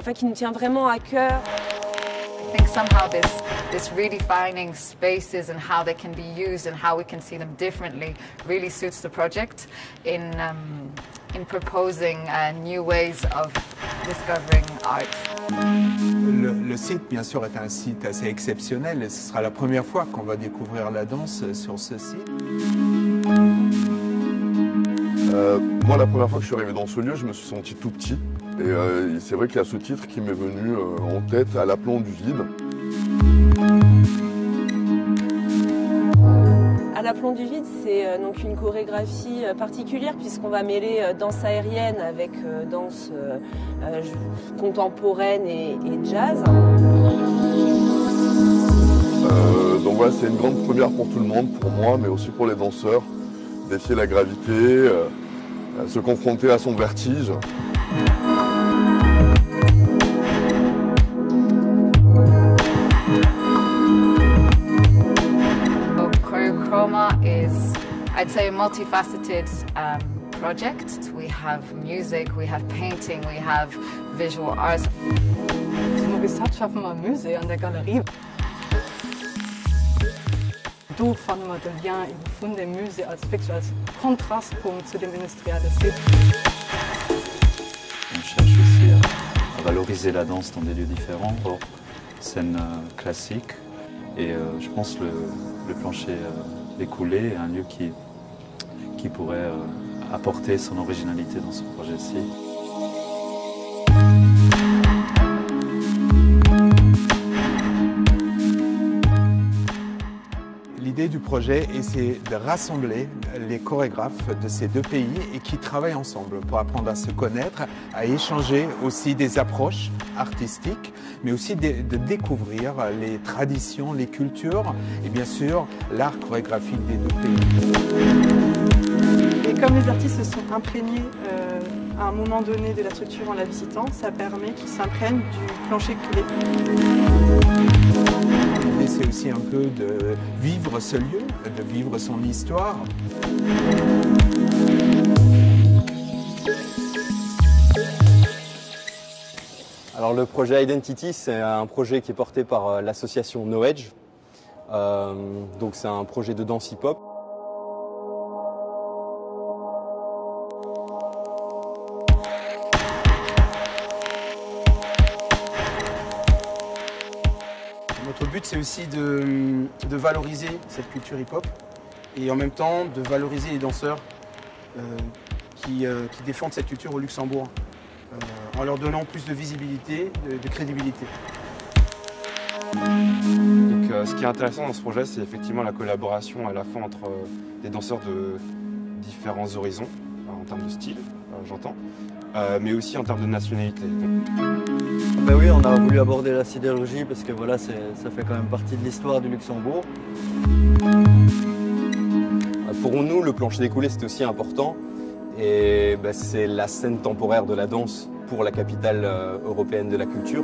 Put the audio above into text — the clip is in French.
enfin qui nous tient vraiment à cœur. I think somehow this redefining spaces and how they can be used and how we can see them differently really suits the project in proposing new ways of discovering art. Le site, bien sûr, est un site assez exceptionnel et ce sera la première fois qu'on va découvrir la danse sur ce site. Moi, la première fois que je suis arrivé dans ce lieu, je me suis senti tout petit. Et c'est vrai qu'il y a ce titre qui m'est venu en tête, À l'aplomb du vide. À l'aplomb du vide, c'est donc une chorégraphie particulière puisqu'on va mêler danse aérienne avec danse contemporaine et jazz. Donc voilà, c'est une grande première pour tout le monde, pour moi, mais aussi pour les danseurs. Défier la gravité, se confronter à son vertige. Choreochroma is, I'd say, a multifaceted project. We have music, we have painting, we have visual arts. Gesagt schaffen wir Musée an der Galerie. Da fanden wir den Lien von dem Musée als Kontrastpunkt zu dem industriellen Site. On cherche aussi à valoriser la danse dans des lieux différents, hors scène classique. Et je pense le plancher écoulé est un lieu qui pourrait apporter son originalité dans ce projet-ci. L'idée du projet, c'est de rassembler les chorégraphes de ces deux pays et qui travaillent ensemble pour apprendre à se connaître, à échanger aussi des approches artistiques, mais aussi de découvrir les traditions, les cultures et bien sûr l'art chorégraphique des deux pays. Et comme les artistes se sont imprégnés à un moment donné de la structure en la visitant, ça permet qu'ils s'imprègnent du plancher coulé. C'est aussi un peu de vivre ce lieu, de vivre son histoire. Alors le projet Identity, c'est un projet qui est porté par l'association No Edge. Donc c'est un projet de danse hip-hop. Notre but, c'est aussi de valoriser cette culture hip-hop et en même temps de valoriser les danseurs qui défendent cette culture au Luxembourg en leur donnant plus de visibilité, de crédibilité. Donc, ce qui est intéressant dans ce projet, c'est effectivement la collaboration à la fois entre des danseurs de différents horizons, en termes de style, j'entends, mais aussi en termes de nationalité. Ben oui, on a voulu aborder la sidérurgie parce que voilà, ça fait quand même partie de l'histoire du Luxembourg. Pour nous, le plancher découlé, c'est aussi important. Et ben, c'est la scène temporaire de la danse pour la capitale européenne de la culture.